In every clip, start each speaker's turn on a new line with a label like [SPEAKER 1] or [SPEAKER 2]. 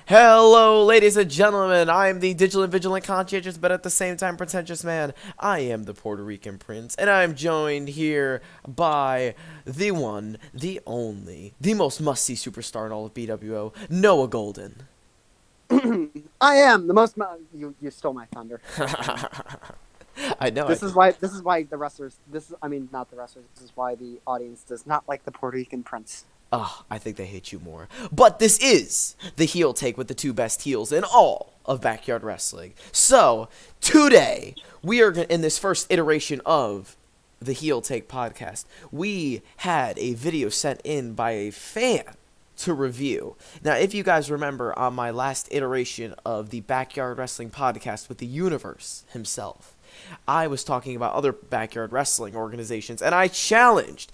[SPEAKER 1] Hello, ladies and gentlemen. I am the vigilant, conscientious, but at the same time pretentious man. I am the Puerto Rican prince, and I am joined here by the one, the only, the most must-see superstar in all of BWO, Noah Golden.
[SPEAKER 2] I am the most. You stole my thunder.
[SPEAKER 1] I know.
[SPEAKER 2] This is why. This is why the wrestlers. Not the wrestlers. This is why the audience does not like the Puerto Rican prince.
[SPEAKER 1] I think they hate you more. But this is the heel take with the two best heels in all of backyard wrestling. So, today, we are in this first iteration of the heel take podcast. We had a video sent in by a fan to review. Now, if you guys remember on my last iteration of the backyard wrestling podcast with the universe himself, I was talking about other backyard wrestling organizations, and I challenged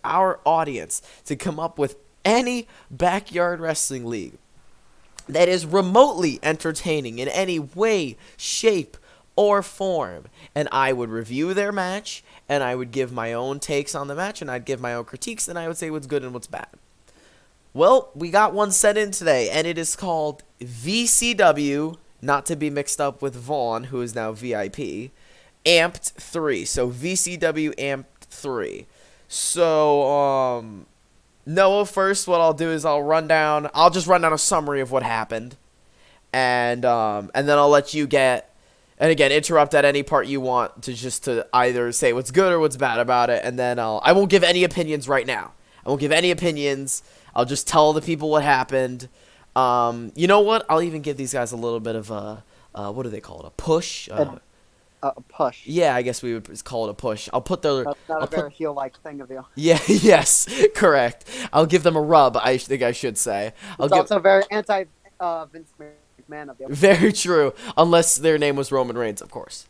[SPEAKER 1] our audience to come up with any backyard wrestling league that is remotely entertaining in any way, shape, or form. And I would review their match, and I would give my own takes on the match, and I'd give my own critiques, and I would say what's good and what's bad. Well, we got one sent in today, and it is called VCW, not to be mixed up with Vaughn, who is now VIP, Amped 3. So VCW Amped 3. So, Noah, first what I'll do is I'll just run down a summary of what happened. And then I'll let you and again, interrupt at any part you want to either say what's good or what's bad about it. And then I won't give any opinions right now. I won't give any opinions. I'll just tell the people what happened. You know what? I'll even give these guys a little bit of a, what do they call it? A push?
[SPEAKER 2] A push.
[SPEAKER 1] Yeah, I guess we would call it a push. I'll put their...
[SPEAKER 2] That's not a very heel-like thing of you.
[SPEAKER 1] Yeah, yes, correct. I'll give them a rub, I think I should say.
[SPEAKER 2] It's also very anti-Vince McMahon of you.
[SPEAKER 1] Very true, unless their name was Roman Reigns, of course.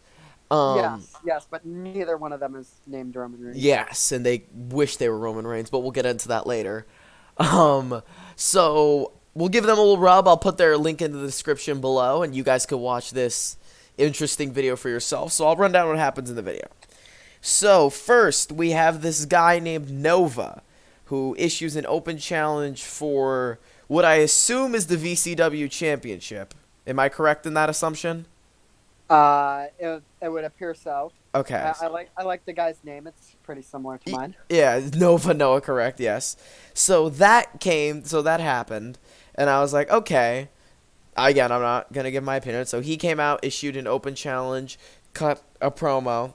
[SPEAKER 2] Yes, but neither one of them is named Roman Reigns.
[SPEAKER 1] Yes, and they wish they were Roman Reigns, but we'll get into that later. So... we'll give them a little rub. I'll put their link in the description below, and you guys can watch this interesting video for yourself. So I'll run down what happens in the video. So first, we have this guy named Nova, who issues an open challenge for what I assume is the VCW Championship. Am I correct in that assumption?
[SPEAKER 2] It would appear so.
[SPEAKER 1] Okay.
[SPEAKER 2] I like the guy's name. It's pretty similar to mine.
[SPEAKER 1] Yeah, Noah, correct, yes. So that happened, and I was like, okay. Again, I'm not going to give my opinion. So he came out, issued an open challenge, cut a promo.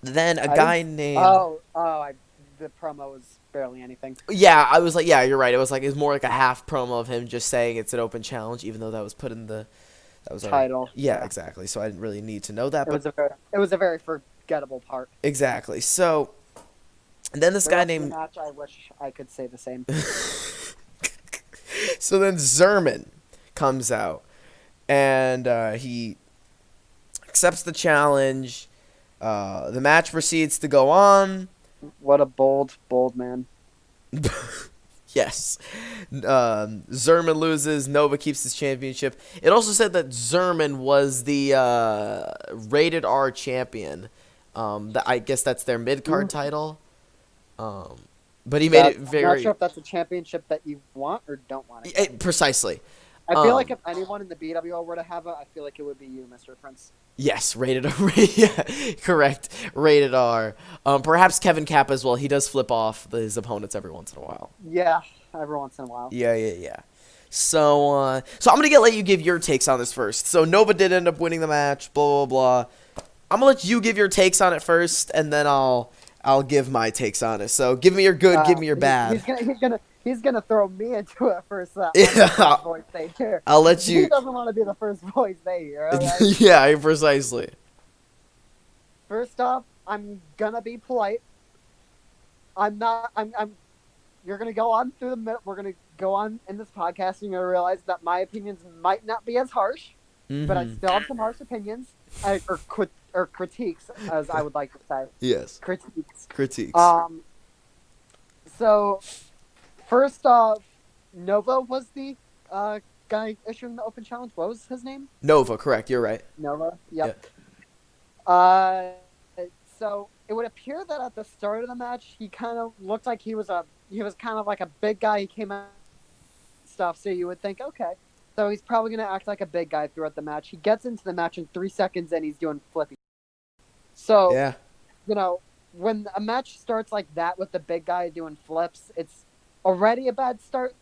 [SPEAKER 1] Then a guy named...
[SPEAKER 2] the promo was barely anything.
[SPEAKER 1] Yeah, I was like, yeah, you're right. It was more like a half promo of him just saying it's an open challenge, even though that was put in the... That was
[SPEAKER 2] title.
[SPEAKER 1] Yeah, exactly. So I didn't really need to know that.
[SPEAKER 2] It was a very forgettable part.
[SPEAKER 1] Exactly. So, and then this guy named...
[SPEAKER 2] match, I wish I could say the same.
[SPEAKER 1] So then Zerman comes out, and he accepts the challenge. The match proceeds to go on.
[SPEAKER 2] What a bold man.
[SPEAKER 1] Yes. Zerman loses. Nova keeps his championship. It also said that Zerman was the rated R champion. I guess that's their mid-card title. But he made it very...
[SPEAKER 2] I'm not sure if that's a championship that you want or don't want.
[SPEAKER 1] Precisely.
[SPEAKER 2] I feel like if anyone in the BWO were to have it, I feel like it would be you, Mr. Prince.
[SPEAKER 1] Yes, rated R. Yeah, correct. Rated R. Perhaps Kevin Kappa as well. He does flip off his opponents every once in a while.
[SPEAKER 2] Yeah, every once in a while.
[SPEAKER 1] Yeah. So I'm gonna let you give your takes on this first. So Nova did end up winning the match. Blah blah blah. I'm gonna let you give your takes on it first, and then I'll give my takes on it. So give me your good, give me your bad.
[SPEAKER 2] He's gonna throw me into it first.
[SPEAKER 1] Yeah.
[SPEAKER 2] Voice they hear.
[SPEAKER 1] I'll let you.
[SPEAKER 2] He doesn't want to be the first voice they hear. Okay?
[SPEAKER 1] Yeah, precisely.
[SPEAKER 2] First off, I'm gonna be polite. I'm not. You're gonna go on through the minute. We're gonna go on in this podcast, and you're gonna realize that my opinions might not be as harsh, but I still have some harsh opinions or critiques, as I would like to say.
[SPEAKER 1] Yes.
[SPEAKER 2] Critiques. So, first off, Nova was the guy issuing the open challenge. What was his name?
[SPEAKER 1] Nova, correct. You're right.
[SPEAKER 2] Nova. Yep.
[SPEAKER 1] Yeah.
[SPEAKER 2] So it would appear that at the start of the match, he kind of looked like he was kind of like a big guy. He came out stuff, so you would think, okay, so he's probably going to act like a big guy throughout the match. He gets into the match in 3 seconds and he's doing flippy. So,
[SPEAKER 1] Yeah.
[SPEAKER 2] When a match starts like that with the big guy doing flips, it's already a bad start.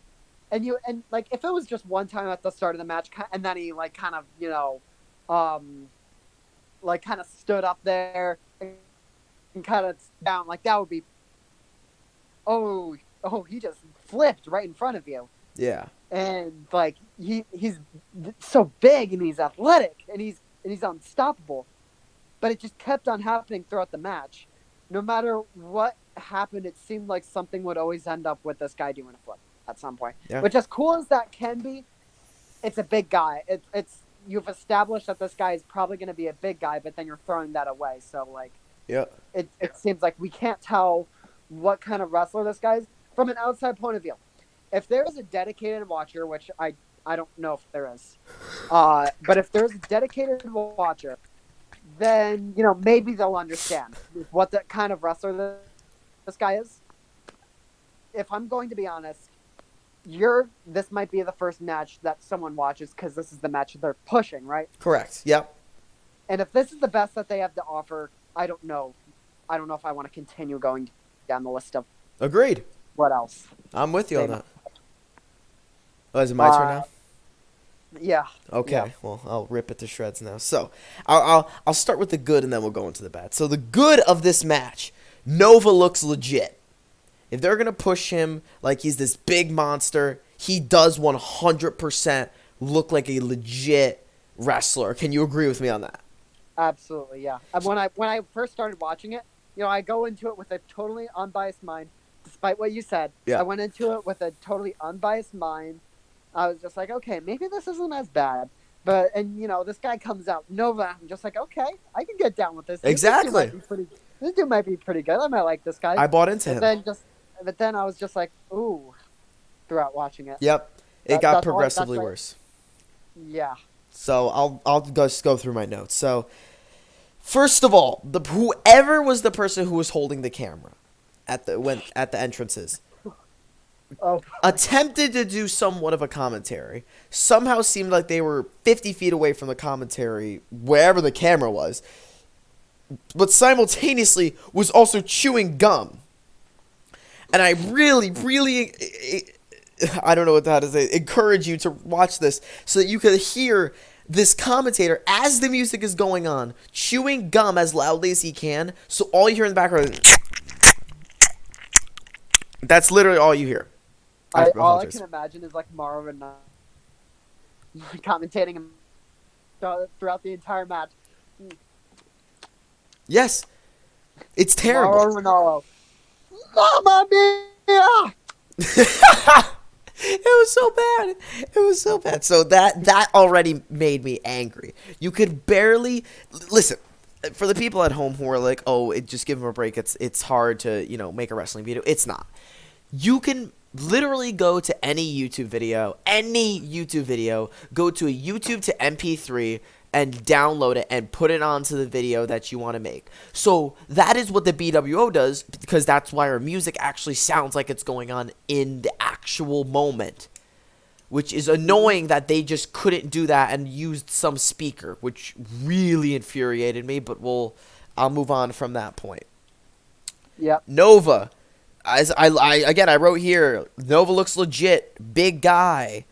[SPEAKER 2] And if it was just one time at the start of the match, and then he kind of stood up there and kind of down, that would be, oh, he just flipped right in front of you.
[SPEAKER 1] Yeah.
[SPEAKER 2] And he's so big and he's athletic and he's unstoppable. But it just kept on happening throughout the match. No matter what happened, it seemed like something would always end up with this guy doing a flip at some point.
[SPEAKER 1] Yeah.
[SPEAKER 2] Which, as cool as that can be, it's a big guy. It's you've established that this guy is probably going to be a big guy, but then you're throwing that away. So
[SPEAKER 1] yeah,
[SPEAKER 2] it seems like we can't tell what kind of wrestler this guy is from an outside point of view. If there is a dedicated watcher, which I don't know if there is, but if there's a dedicated watcher, then maybe they'll understand what the kind of wrestler this guy is. If I'm going to be honest, this might be the first match that someone watches because this is the match they're pushing, right?
[SPEAKER 1] Correct. Yep.
[SPEAKER 2] And if this is the best that they have to offer, I don't know if I want to continue going down the list of
[SPEAKER 1] Agreed.
[SPEAKER 2] what else.
[SPEAKER 1] I'm with you on that. Oh, is it my turn now?
[SPEAKER 2] Yeah.
[SPEAKER 1] Okay.
[SPEAKER 2] Yeah.
[SPEAKER 1] Well, I'll rip it to shreds now. So I'll start with the good and then we'll go into the bad. So the good of this match, Nova looks legit. If they're gonna push him like he's this big monster, he does 100% look like a legit wrestler. Can you agree with me on that?
[SPEAKER 2] Absolutely, yeah. When I first started watching it, I go into it with a totally unbiased mind. Despite what you said,
[SPEAKER 1] Yeah.
[SPEAKER 2] I went into it with a totally unbiased mind. I was just like, okay, maybe this isn't as bad. But this guy comes out, Nova. I'm just like, okay, I can get down with this.
[SPEAKER 1] Exactly.
[SPEAKER 2] This dude might be pretty good. I might like this guy.
[SPEAKER 1] I bought into him.
[SPEAKER 2] But then I was just like, ooh, throughout watching it.
[SPEAKER 1] Yep. It got progressively worse.
[SPEAKER 2] Yeah.
[SPEAKER 1] So I'll just go through my notes. So first of all, whoever was the person who was holding the camera at the entrances attempted to do somewhat of a commentary. Somehow seemed like they were 50 feet away from the commentary, wherever the camera was, but simultaneously was also chewing gum. And I really, really, I don't know what to say, encourage you to watch this so that you could hear this commentator, as the music is going on, chewing gum as loudly as he can, so all you hear in the background is... That's literally all you hear.
[SPEAKER 2] All I can imagine is Marvin commentating him throughout the entire match.
[SPEAKER 1] Yes. It's terrible.
[SPEAKER 2] Mauro Ranallo. Mamma mia!
[SPEAKER 1] It was so bad. It was so bad. So that already made me angry. You could barely... Listen, for the people at home who are like, oh, just give them a break. It's hard to, make a wrestling video. It's not. You can literally go to any YouTube video, go to a YouTube to MP3 and download it and put it onto the video that you want to make. So that is what the BWO does, because that's why our music actually sounds like it's going on in the actual moment, which is annoying that they just couldn't do that and used some speaker, which really infuriated me, but I'll move on from that point.
[SPEAKER 2] Yep.
[SPEAKER 1] Nova. I wrote here, Nova looks legit, big guy,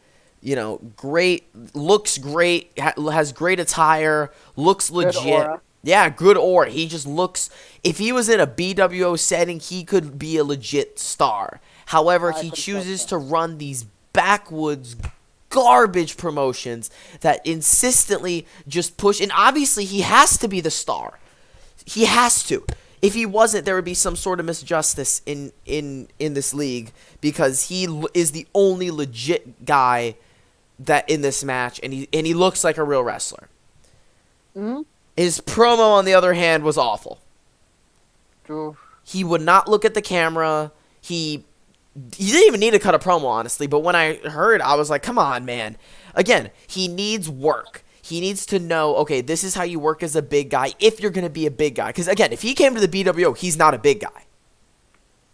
[SPEAKER 1] great, looks great, has great attire, looks legit.
[SPEAKER 2] Good aura.
[SPEAKER 1] Yeah, good aura. He just looks, if he was in a BWO setting, he could be a legit star. However, he chooses to run these backwoods garbage promotions that insistently just push, and obviously he has to be the star. He has to. If he wasn't, there would be some sort of misjustice in this league, because he is the only legit guy that in this match, and he looks like a real wrestler.
[SPEAKER 2] Mm-hmm.
[SPEAKER 1] His promo, on the other hand, was awful.
[SPEAKER 2] Ooh.
[SPEAKER 1] He would not look at the camera. He didn't even need to cut a promo, honestly. But when I heard, I was like, come on, man. Again, he needs work. He needs to know, okay, this is how you work as a big guy if you're going to be a big guy. Because, again, if he came to the BWO, he's not a big guy.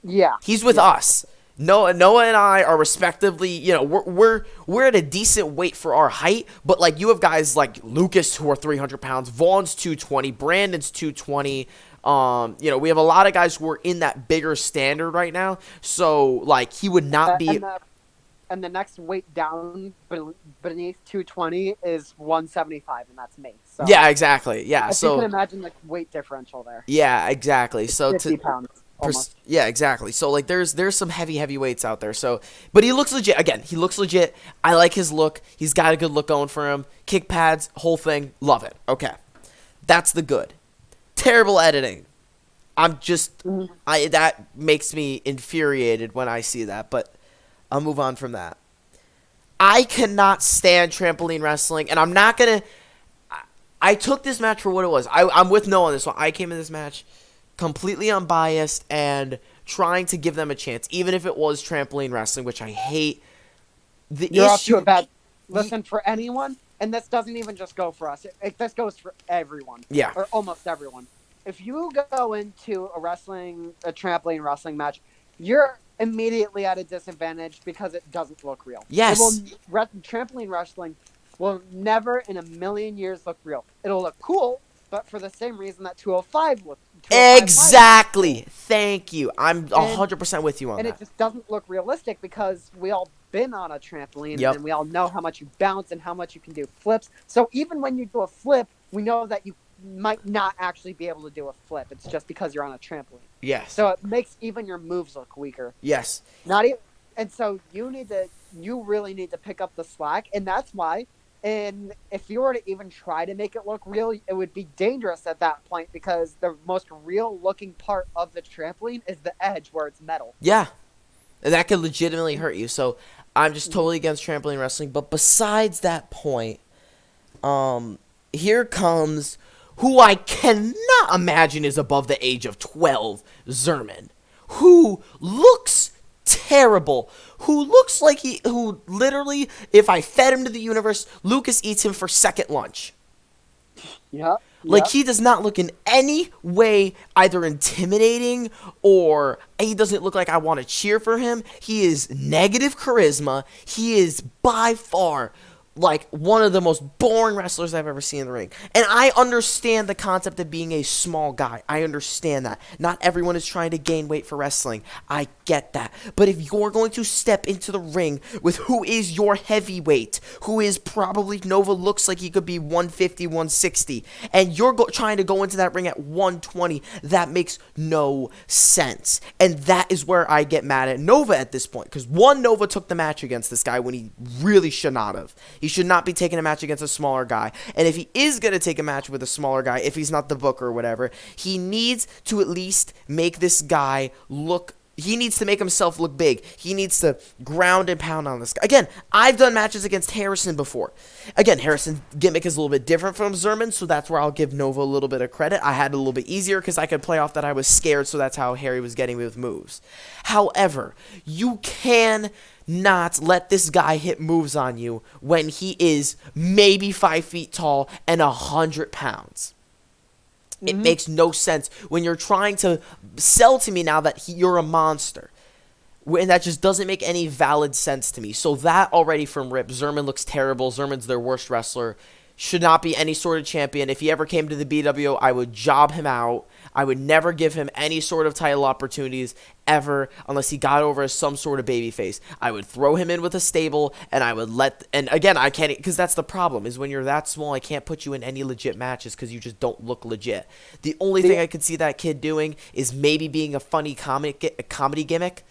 [SPEAKER 2] Yeah.
[SPEAKER 1] He's with us. Noah and I are respectively, we're at a decent weight for our height, but like you have guys like Lucas who are 300 pounds, Vaughn's 220, Brandon's 220. We have a lot of guys who are in that bigger standard right now. So like he would not be.
[SPEAKER 2] And the next weight down beneath 220 is 175, and that's me. So
[SPEAKER 1] yeah, exactly. Yeah,
[SPEAKER 2] if you can imagine the weight differential there.
[SPEAKER 1] Yeah, exactly. So
[SPEAKER 2] 50 pounds. Almost.
[SPEAKER 1] Yeah, exactly. So like there's some heavy weights out there. So but he looks legit. Again, he looks legit. I like his look. He's got a good look going for him. Kick pads, whole thing, love it. Okay. That's the good. Terrible editing. That makes me infuriated when I see that, but I'll move on from that. I cannot stand trampoline wrestling, and I'm not going to I took this match for what it was. I'm with Noah on this one. I came in this match completely unbiased and trying to give them a chance, even if it was trampoline wrestling, which I hate.
[SPEAKER 2] You're off to a bad... Listen, for anyone, and this doesn't even just go for us. This goes for everyone.
[SPEAKER 1] Yeah.
[SPEAKER 2] Or almost everyone. If you go into a trampoline wrestling match, you're immediately at a disadvantage because it doesn't look real.
[SPEAKER 1] Yes.
[SPEAKER 2] Trampoline wrestling will never in a million years look real. It'll look cool, but for the same reason that 205 looked.
[SPEAKER 1] Exactly. Thank you. I'm 100% with you on that.
[SPEAKER 2] And it just doesn't look realistic because we all been on a trampoline and we all know how much you bounce and how much you can do flips. So even when you do a flip, we know that you might not actually be able to do a flip. It's just because you're on a trampoline.
[SPEAKER 1] Yes.
[SPEAKER 2] So it makes even your moves look weaker.
[SPEAKER 1] Yes.
[SPEAKER 2] And so you really need to pick up the slack, and that's why. And if you were to even try to make it look real, it would be dangerous at that point because the most real looking part of the trampoline is the edge where it's metal.
[SPEAKER 1] Yeah. And that could legitimately hurt you. So I'm just totally against trampoline wrestling. But besides that point, here comes who I cannot imagine is above the age of 12, Zerman, who looks terrible, who looks like who literally, if I fed him to the universe, Lucas eats him for second lunch.
[SPEAKER 2] Yeah.
[SPEAKER 1] Like, he does not look in any way either intimidating or he doesn't look like I want to cheer for him. He is negative charisma. He is by far like one of the most boring wrestlers I've ever seen in the ring. And I understand the concept of being a small guy. I understand that. Not everyone is trying to gain weight for wrestling. I get that. But if you're going to step into the ring with who is your heavyweight, who is probably, Nova looks like he could be 150, 160, and you're trying to go into that ring at 120, that makes no sense. And that is where I get mad at Nova at this point. Because Nova took the match against this guy when he really should not have. He should not be taking a match against a smaller guy. And if he is going to take a match with a smaller guy, if he's not the booker or whatever, he needs to at least make this guy look... He needs to make himself look big. He needs to ground and pound on this guy. Again, I've done matches against Harrison before. Again, Harrison's gimmick is a little bit different from Zerman, so that's where I'll give Nova a little bit of credit. I had it a little bit easier because I could play off that I was scared, so that's how Harry was getting me with moves. However, you can not let this guy hit moves on you when he is maybe 5 feet tall and 100 pounds. It makes no sense when you're trying to sell to me now that you're a monster. And that just doesn't make any valid sense to me. So that already from rip, Zerman looks terrible. Zerman's their worst wrestler. Should not be any sort of champion. If he ever came to the BWO, I would job him out. I would never give him any sort of title opportunities ever unless he got over as some sort of babyface. I would throw him in with a stable and I would and again, I can't, because that's the problem is when you're that small, I can't put you in any legit matches because you just don't look legit. The only thing I could see that kid doing is maybe being a funny comedy gimmick.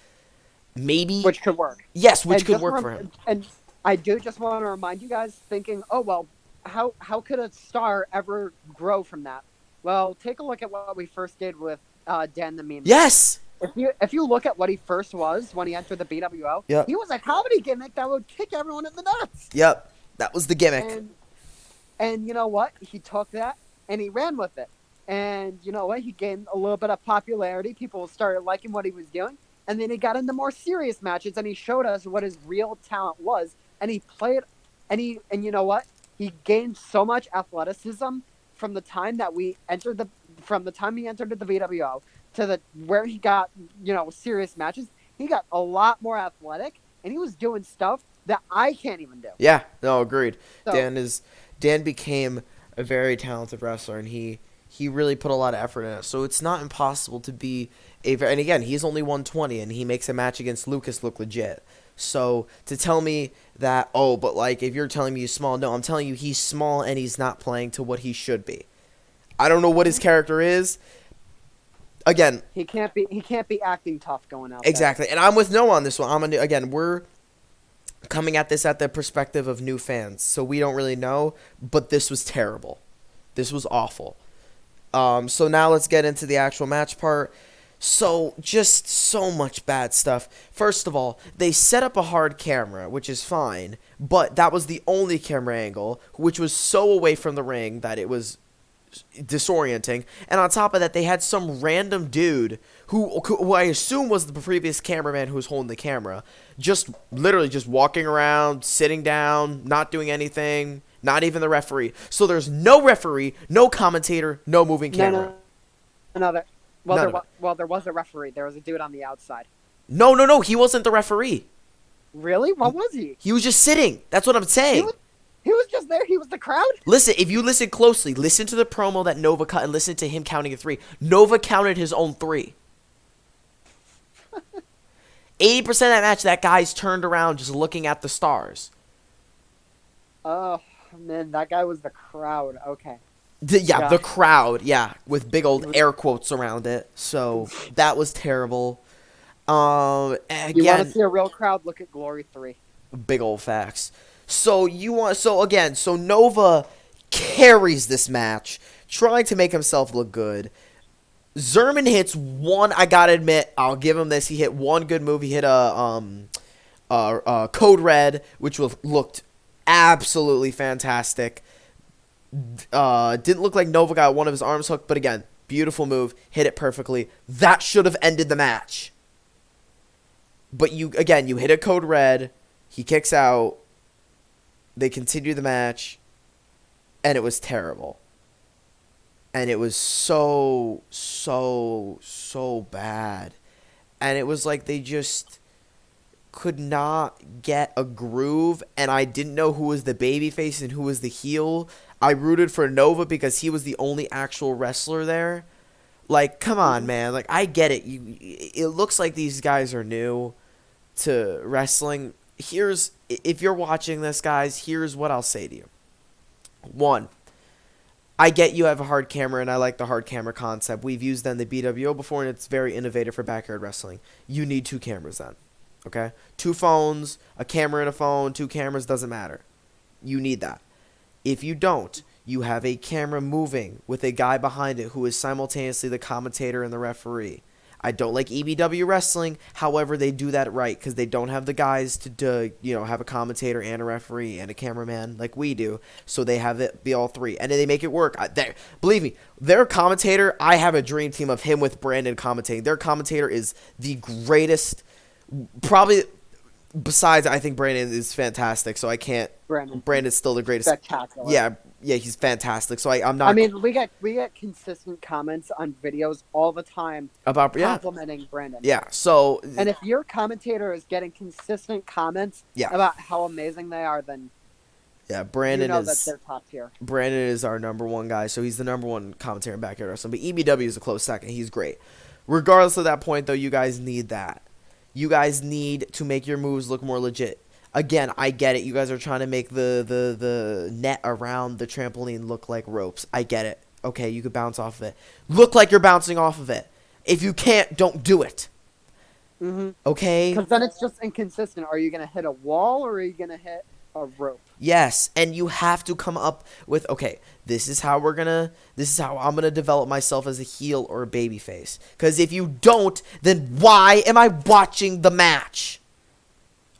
[SPEAKER 1] Maybe.
[SPEAKER 2] Which could work.
[SPEAKER 1] Yes, which could work for him.
[SPEAKER 2] And I do just want to remind you guys thinking, oh, well, how could a star ever grow from that? Well, take a look at what we first did with Dan the Meme.
[SPEAKER 1] Yes!
[SPEAKER 2] If you look at what he first was when he entered the BWO, he was a comedy gimmick that would kick everyone in the nuts.
[SPEAKER 1] Yep, that was the gimmick.
[SPEAKER 2] And you know what? He took that and he ran with it. And you know what? He gained a little bit of popularity. People started liking what he was doing. And then he got into more serious matches and he showed us what his real talent was. And he played, and you know what? He gained so much athleticism from the time that he entered the BWO to where he got, serious matches. he got a lot more athletic, and he was doing stuff that I can't even do.
[SPEAKER 1] Yeah, no, agreed.
[SPEAKER 2] So
[SPEAKER 1] Dan became a very talented wrestler, and he really put a lot of effort in it. So it's not impossible to be and again, he's only 120, and he makes a match against Lucas look legit. So to tell me that, oh, but like if you're telling me he's small, no, I'm telling you he's small and he's not playing to what he should be. I don't know what his character is. Again,
[SPEAKER 2] he can't be acting tough going out
[SPEAKER 1] exactly, and I'm with Noah on this one. Again, we're coming at this at the perspective of new fans, so we don't really know, but this was terrible. This was awful. So now let's get into the actual match part. So, just so much bad stuff. First of all, they set up a hard camera, which is fine, but that was the only camera angle, which was so away from the ring that it was disorienting. And on top of that, they had some random dude who I assume was the previous cameraman who was holding the camera, just literally just walking around, sitting down, not doing anything, not even the referee. So there's no referee, no commentator, no moving camera.
[SPEAKER 2] There was a referee. There was a dude on the outside.
[SPEAKER 1] No, he wasn't the referee.
[SPEAKER 2] Really? What was he?
[SPEAKER 1] He was just sitting. That's what I'm saying.
[SPEAKER 2] He was just there. He was the crowd.
[SPEAKER 1] Listen, if you listen closely, listen to the promo that Nova cut and listen to him counting a 3. Nova counted his own 3. 80% of that match, that guy's turned around just looking at the stars.
[SPEAKER 2] Oh, man, that guy was the crowd. Okay.
[SPEAKER 1] The crowd, with big old air quotes around it. So that was terrible. Again,
[SPEAKER 2] you want to see a real crowd? Look at Glory 3.
[SPEAKER 1] Big old facts. So Nova carries this match, trying to make himself look good. Zerman hits one. I gotta admit, I'll give him this. He hit one good move. He hit a Code Red, which looked absolutely fantastic. Didn't look like Nova got one of his arms hooked, but again, beautiful move, hit it perfectly. That should have ended the match. But you hit a Code Red, he kicks out, they continue the match, and it was terrible. And it was so bad. And it was like they just could not get a groove, and I didn't know who was the babyface and who was the heel. I rooted for Nova because he was the only actual wrestler there. Like, come on, man. Like, I get it. It looks like these guys are new to wrestling. If you're watching this, guys, here's what I'll say to you. 1, I get you have a hard camera, and I like the hard camera concept. We've used them in the BWO before, and it's very innovative for backyard wrestling. You need 2 cameras then, okay? 2 phones, a camera and a phone, 2 cameras, doesn't matter. You need that. If you don't, you have a camera moving with a guy behind it who is simultaneously the commentator and the referee. I don't like EBW wrestling. However, they do that right because they don't have the guys to have a commentator and a referee and a cameraman like we do. So they have it be all 3, and they make it work. Believe me, their commentator, I have a dream team of him with Brandon commentating. Their commentator is the greatest, probably. Besides, I think Brandon is fantastic. So I can't. Brandon's still the greatest.
[SPEAKER 2] Spectacular.
[SPEAKER 1] Yeah, he's fantastic. So I'm not.
[SPEAKER 2] I mean, we get consistent comments on videos all the time
[SPEAKER 1] about
[SPEAKER 2] complimenting Brandon.
[SPEAKER 1] Yeah. So.
[SPEAKER 2] And if your commentator is getting consistent comments about how amazing they are, then
[SPEAKER 1] Brandon
[SPEAKER 2] that they're top tier.
[SPEAKER 1] Brandon is our number 1 guy, so he's the number 1 commentator in backyard wrestling. But EBW is a close second. He's great. Regardless of that point, though, you guys need that. You guys need to make your moves look more legit. Again, I get it. You guys are trying to make the net around the trampoline look like ropes. I get it. Okay, you could bounce off of it. Look like you're bouncing off of it. If you can't, don't do it.
[SPEAKER 2] Mm-hmm.
[SPEAKER 1] Okay?
[SPEAKER 2] Because then it's just inconsistent. Are you going to hit a wall or are you going to hit a rope?
[SPEAKER 1] Yes, and you have to come up with, okay, this is how I'm gonna develop myself as a heel or a babyface. Because if you don't, then why am I watching the match?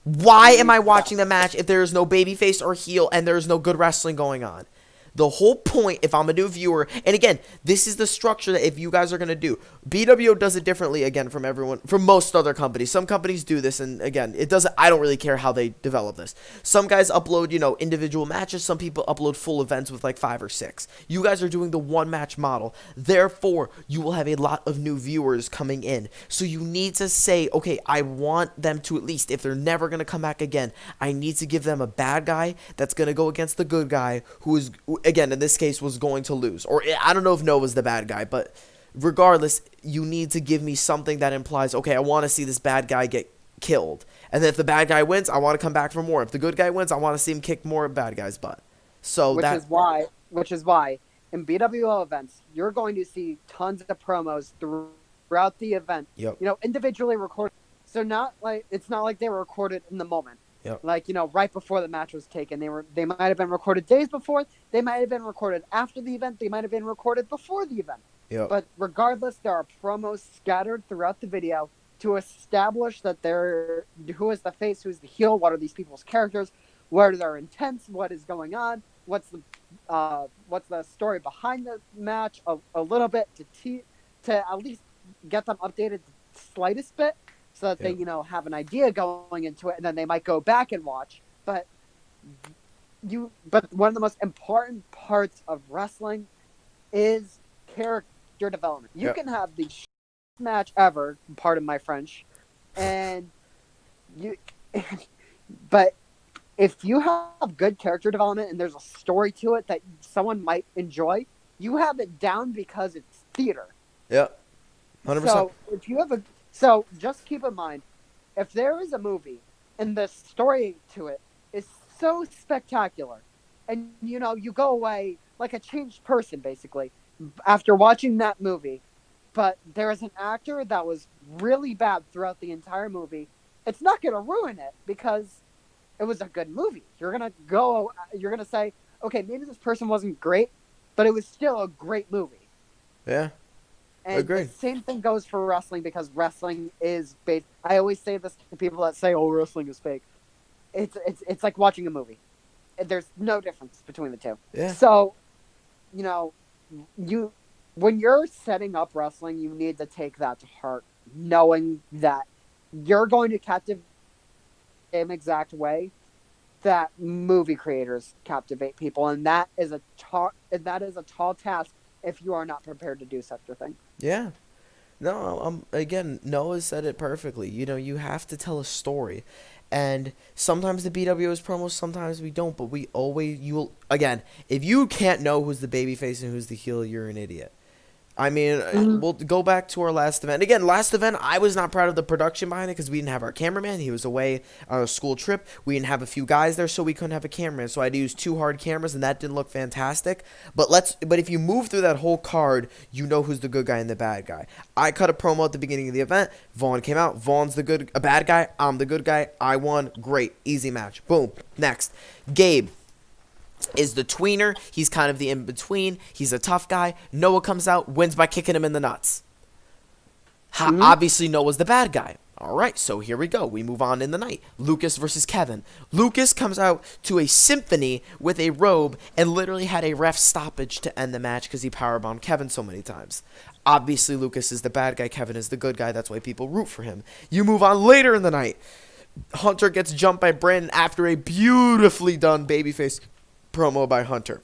[SPEAKER 1] Why am I watching the match if there is no babyface or heel and there is no good wrestling going on? The whole point, if I'm a new viewer, and again, this is the structure that if you guys are going to do, BWO does it differently, again, from most other companies. Some companies do this, and again, I don't really care how they develop this. Some guys upload, individual matches. Some people upload full events with like 5 or 6. You guys are doing the one match model. Therefore, you will have a lot of new viewers coming in. So you need to say, okay, I want them to at least, if they're never going to come back again, I need to give them a bad guy that's going to go against the good guy who is, again, in this case, was going to lose. Or I don't know if Noah's the bad guy, but regardless, you need to give me something that implies, okay, I want to see this bad guy get killed. And then if the bad guy wins, I want to come back for more. If the good guy wins, I want to see him kick more bad guys' butt. So
[SPEAKER 2] which is why in BWO events, you're going to see tons of promos throughout the event.
[SPEAKER 1] Yep.
[SPEAKER 2] Individually recorded. So it's not like they were recorded in the moment.
[SPEAKER 1] Yep.
[SPEAKER 2] Right before the match was taken. They might have been recorded days before. They might have been recorded after the event. They might have been recorded before the event.
[SPEAKER 1] Yep.
[SPEAKER 2] But regardless, there are promos scattered throughout the video to establish that who is the face, who's the heel, what are these people's characters, what are their intents, what is going on, what's the story behind the match, a little bit to at least get them updated the slightest bit, so that they have an idea going into it, and then they might go back and watch. But one of the most important parts of wrestling is character development. You can have the match ever, pardon my French, but if you have good character development and there's a story to it that someone might enjoy, you have it down because it's theater.
[SPEAKER 1] Yeah, 100%.
[SPEAKER 2] So just keep in mind, if there is a movie and the story to it is so spectacular, and you go away like a changed person basically after watching that movie, but there is an actor that was really bad throughout the entire movie, it's not going to ruin it because it was a good movie. You're going to say, okay, maybe this person wasn't great, but it was still a great movie.
[SPEAKER 1] Yeah.
[SPEAKER 2] And
[SPEAKER 1] Agreed.
[SPEAKER 2] the same thing goes for wrestling, because wrestling is based. I always say this to people that say, "Oh, wrestling is fake." It's like watching a movie. There's no difference between the two.
[SPEAKER 1] Yeah.
[SPEAKER 2] So, when you're setting up wrestling, you need to take that to heart, knowing that you're going to captivate the same exact way that movie creators captivate people, and that is a tall task if you are not prepared to do such a thing.
[SPEAKER 1] Yeah. No, again, Noah said it perfectly. You have to tell a story. And sometimes the BWO's promos, sometimes we don't, but again, if you can't know who's the babyface and who's the heel, you're an idiot. I mean, we'll go back to our last event. Again, last event, I was not proud of the production behind it because we didn't have our cameraman. He was away on a school trip. We didn't have a few guys there, so we couldn't have a cameraman. So I had to use 2 hard cameras, and that didn't look fantastic. But if you move through that whole card, you know who's the good guy and the bad guy. I cut a promo at the beginning of the event. Vaughn came out. Vaughn's a bad guy. I'm the good guy. I won. Great. Easy match. Boom. Next. Gabe is the tweener. He's kind of the in-between. He's a tough guy. Noah comes out, wins by kicking him in the nuts. Obviously, Noah's the bad guy. All right, so here we go. We move on in the night. Lucas versus Kevin. Lucas comes out to a symphony with a robe and literally had a ref stoppage to end the match because he powerbombed Kevin so many times. Obviously, Lucas is the bad guy. Kevin is the good guy. That's why people root for him. You move on later in the night. Hunter gets jumped by Brandon after a beautifully done babyface promo by Hunter.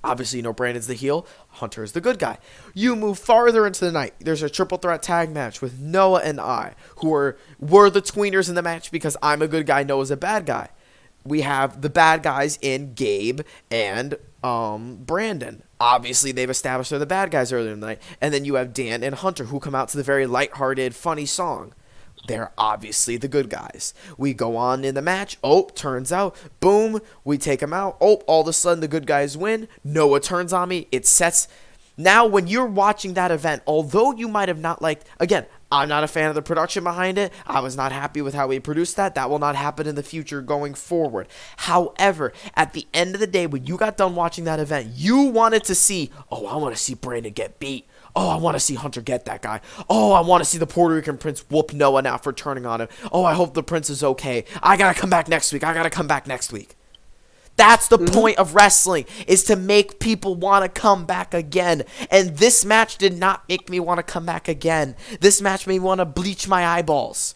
[SPEAKER 1] Obviously, Brandon's the heel. Hunter is the good guy. You move farther into the night. There's a triple threat tag match with Noah and I, who were the tweeners in the match because I'm a good guy, Noah's a bad guy. We have the bad guys in Gabe and Brandon. Obviously, they've established they're the bad guys earlier in the night. And then you have Dan and Hunter, who come out to the very lighthearted, funny song. They're obviously the good guys. We go on in the match. Oh, turns out, boom, we take them out. Oh, all of a sudden the good guys win. Noah turns on me. It sets. Now, when you're watching that event, although you might have not liked, again, I'm not a fan of the production behind it. I was not happy with how we produced that. That will not happen in the future going forward. However, at the end of the day, when you got done watching that event, you wanted to see, oh, I want to see Brandon get beat. Oh, I want to see Hunter get that guy. Oh, I want to see the Puerto Rican prince whoop Noah now for turning on him. Oh, I hope the prince is okay. I got to come back next week. That's the point of wrestling, is to make people want to come back again. And this match did not make me want to come back again. This match made me want to bleach my eyeballs.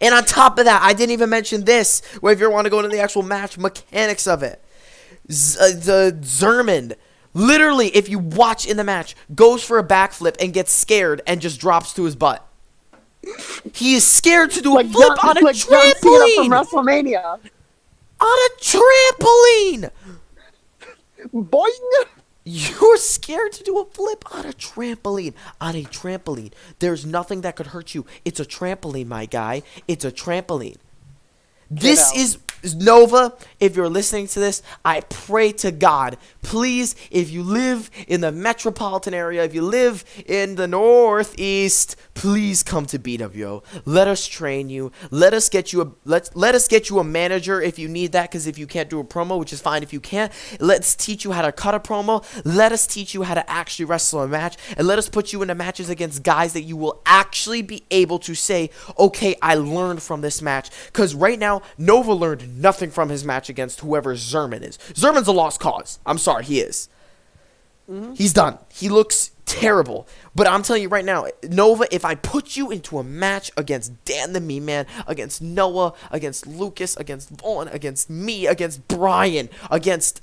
[SPEAKER 1] And on top of that, I didn't even mention this, where if you want to go into the actual match mechanics of it. The Zerman, literally, if you watch in the match, goes for a backflip and gets scared and just drops to his butt. He is scared to do a flip on a trampoline.
[SPEAKER 2] From WrestleMania.
[SPEAKER 1] On a trampoline.
[SPEAKER 2] Boing.
[SPEAKER 1] You're scared to do a flip on a trampoline. On a trampoline. There's nothing that could hurt you. It's a trampoline, my guy. It's a trampoline. This is Nova. If you're listening to this, I pray to God, please, if you live in the metropolitan area, if you live in the Northeast, please come to BWO. Let us train you. Let us get you a manager if you need that, because if you can't do a promo, which is fine if you can't, let's teach you how to cut a promo. Let us teach you how to actually wrestle a match, and let us put you into matches against guys that you will actually be able to say, okay, I learned from this match. Because right now, Nova learned nothing from his match against whoever Zerman is. Zerman's a lost cause. I'm sorry, he is. He's done. He looks terrible. But I'm telling you right now, Nova, if I put you into a match against Dan the Meme Man, against Noah, against Lucas, against Vaughn, against me, against Brian, against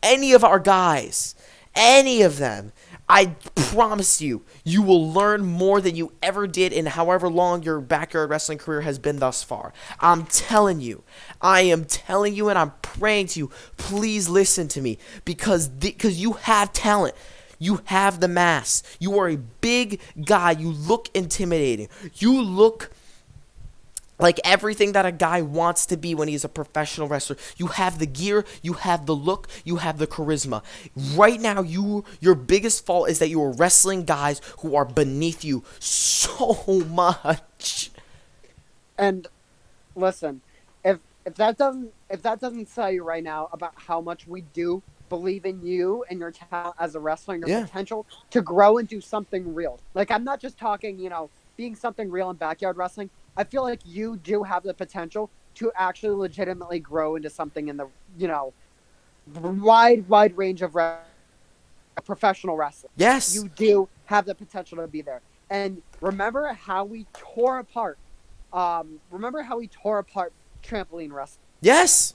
[SPEAKER 1] any of our guys, any of them, I promise you, you will learn more than you ever did in however long your backyard wrestling career has been thus far. I'm telling you. I am telling you, and I'm praying to you. Please listen to me, because you have talent. You have the mass. You are a big guy. You look intimidating. You look like everything that a guy wants to be when he's a professional wrestler. You have the gear, you have the look, you have the charisma. Right now, your biggest fault is that you are wrestling guys who are beneath you so much.
[SPEAKER 2] And listen, if that doesn't tell you right now about how much we do believe in you and your talent as a wrestler and your potential to grow and do something real. Like, I'm not just talking, being something real in backyard wrestling. I feel like you do have the potential to actually legitimately grow into something in the, wide range of professional wrestling.
[SPEAKER 1] Yes.
[SPEAKER 2] You do have the potential to be there. And remember how we tore apart trampoline wrestling.
[SPEAKER 1] Yes.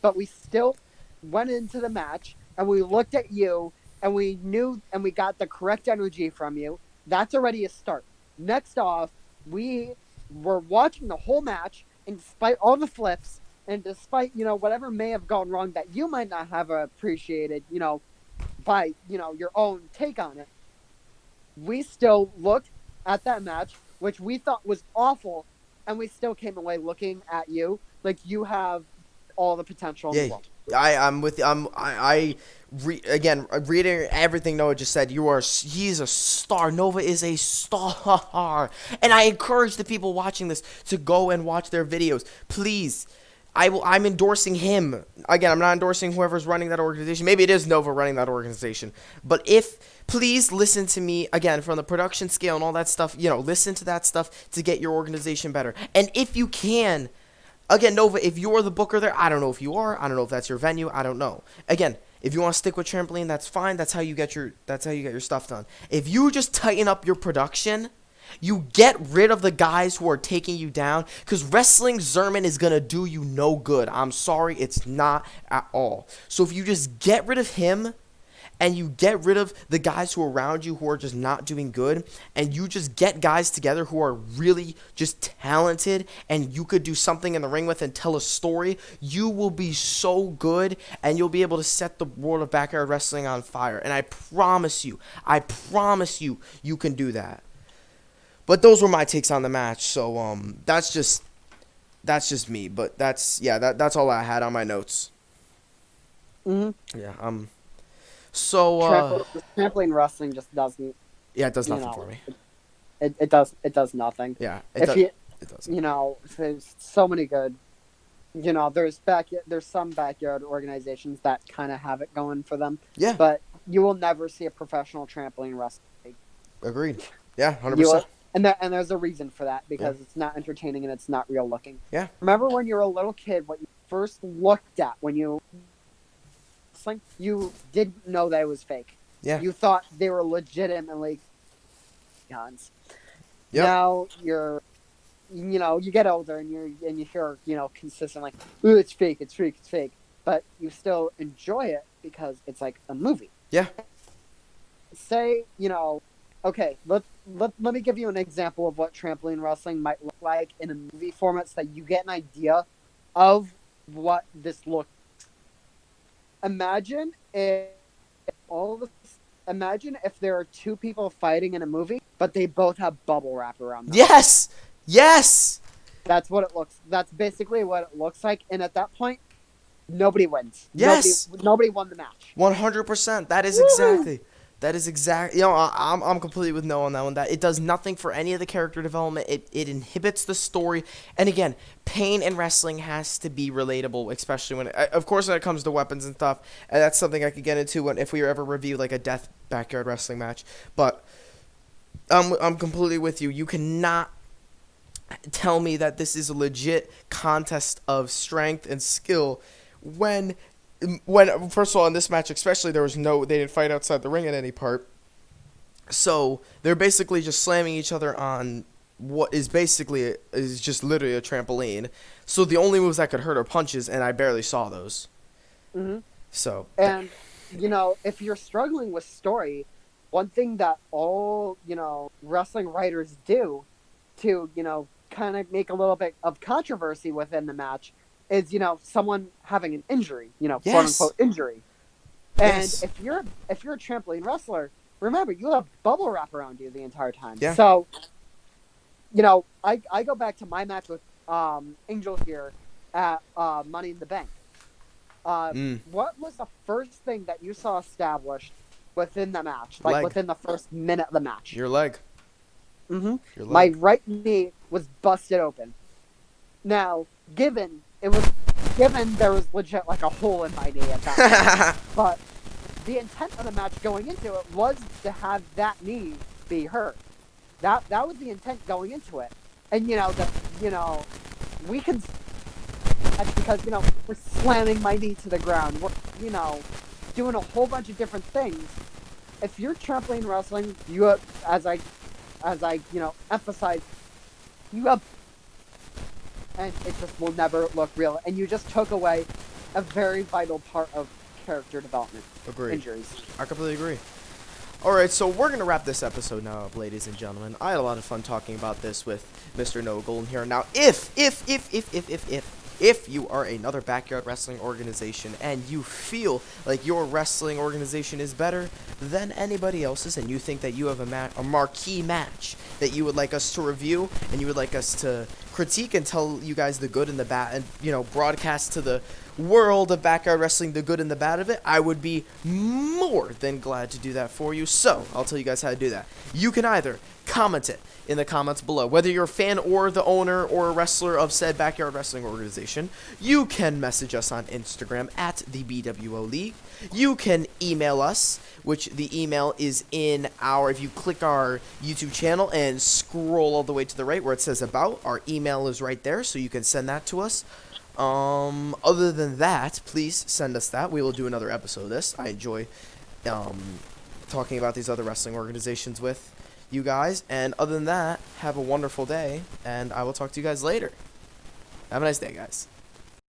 [SPEAKER 2] But we still went into the match and we looked at you and we knew and we got the correct energy from you. That's already a start. Next off, we were watching the whole match, and despite all the flips, and despite, whatever may have gone wrong that you might not have appreciated, by, your own take on it, we still looked at that match, which we thought was awful, and we still came away looking at you like you have all the potential in the world.
[SPEAKER 1] I'm with you. Again, reading everything Noah just said, he's a star. Nova is a star. And I encourage the people watching this to go and watch their videos. Please. I'm endorsing him. Again, I'm not endorsing whoever's running that organization. Maybe it is Nova running that organization. But please listen to me, again, from the production scale and all that stuff, listen to that stuff to get your organization better. And if you can, again, Nova, if you're the booker there, I don't know if you are. I don't know if that's your venue. I don't know. Again, if you want to stick with trampoline, that's fine. That's how you get your stuff done. If you just tighten up your production, you get rid of the guys who are taking you down, because wrestling Zerman is going to do you no good. I'm sorry, it's not at all. So if you just get rid of him, and you get rid of the guys who are around you who are just not doing good, and you just get guys together who are really just talented and you could do something in the ring with and tell a story, you will be so good, and you'll be able to set the world of backyard wrestling on fire. And I promise you, you can do that. But those were my takes on the match, so that's just me. But that's all I had on my notes. Yeah. So
[SPEAKER 2] trampoline wrestling just doesn't.
[SPEAKER 1] Yeah, it does nothing for me.
[SPEAKER 2] It does nothing.
[SPEAKER 1] Yeah,
[SPEAKER 2] it
[SPEAKER 1] does.
[SPEAKER 2] There's so many good. There's some backyard organizations that kind of have it going for them.
[SPEAKER 1] Yeah.
[SPEAKER 2] But you will never see a professional trampoline wrestling.
[SPEAKER 1] Agreed. Yeah, 100%.
[SPEAKER 2] and there's a reason for that, because it's not entertaining and it's not real looking.
[SPEAKER 1] Yeah.
[SPEAKER 2] Remember when you were a little kid, what you first looked at when you didn't know that it was fake.
[SPEAKER 1] Yeah.
[SPEAKER 2] You thought they were legitimately cons.
[SPEAKER 1] Yep.
[SPEAKER 2] Now you get older and you hear, consistent like, ooh, it's fake, it's fake, it's fake. But you still enjoy it because it's like a movie.
[SPEAKER 1] Yeah.
[SPEAKER 2] Say, okay, let me give you an example of what trampoline wrestling might look like in a movie format so that you get an idea of what this looks. Imagine if there are two people fighting in a movie, but they both have bubble wrap around them.
[SPEAKER 1] Yes. Yes.
[SPEAKER 2] That's what it looks. That's basically what it looks like. And at that point, nobody wins.
[SPEAKER 1] Yes.
[SPEAKER 2] Nobody won the match.
[SPEAKER 1] 100%. That is exactly. That is exactly. I'm completely with no on that one. That it does nothing for any of the character development. It inhibits the story. And again, pain in wrestling has to be relatable, especially when, of course, when it comes to weapons and stuff. And that's something I could get into if we ever review like a death backyard wrestling match. But I'm completely with you. You cannot tell me that this is a legit contest of strength and skill when first of all, in this match especially, they didn't fight outside the ring at any part, so they're basically just slamming each other on what is just literally a trampoline. So the only moves that could hurt are punches, and I barely saw those.
[SPEAKER 2] Mm-hmm.
[SPEAKER 1] So
[SPEAKER 2] and if you're struggling with story, one thing that all wrestling writers do to kind of make a little bit of controversy within the match is someone having an injury, quote unquote injury. And if you're a trampoline wrestler, remember you have bubble wrap around you the entire time.
[SPEAKER 1] Yeah.
[SPEAKER 2] So I go back to my match with Angel here at Money in the Bank. What was the first thing that you saw established within the match, like within the first minute of the match?
[SPEAKER 1] Your leg.
[SPEAKER 2] Mm-hmm.
[SPEAKER 1] Your leg.
[SPEAKER 2] My right knee was busted open. Now, given there was legit like a hole in my knee at that point, but the intent of the match going into it was to have that knee be hurt. That was the intent going into it, and we can, because we're slamming my knee to the ground. We're doing a whole bunch of different things. If you're trampoline wrestling, you have, as I emphasize, you have. And it just will never look real. And you just took away a very vital part of character development.
[SPEAKER 1] Agreed.
[SPEAKER 2] Injuries.
[SPEAKER 1] I completely agree. Alright, so we're going to wrap this episode now up, ladies and gentlemen. I had a lot of fun talking about this with Mr. Noah Golden here. Now, if you are another backyard wrestling organization and you feel like your wrestling organization is better than anybody else's, and you think that you have a marquee match that you would like us to review and you would like us to critique and tell you guys the good and the bad, and broadcast to the world of backyard wrestling the good and the bad of it, I would be more than glad to do that for you. So I'll tell you guys how to do that. You can either comment it in the comments below, whether you're a fan or the owner or a wrestler of said backyard wrestling organization. You can message us on Instagram at the BWO League. You can email us, which the email is in if you click our YouTube channel and scroll all the way to the right where it says about, our email is right there, so you can send that to us. Other than that, please send us that. We will do another episode of this. I enjoy talking about these other wrestling organizations with you guys. And other than that, have a wonderful day, and I will talk to you guys later. Have a nice day, guys.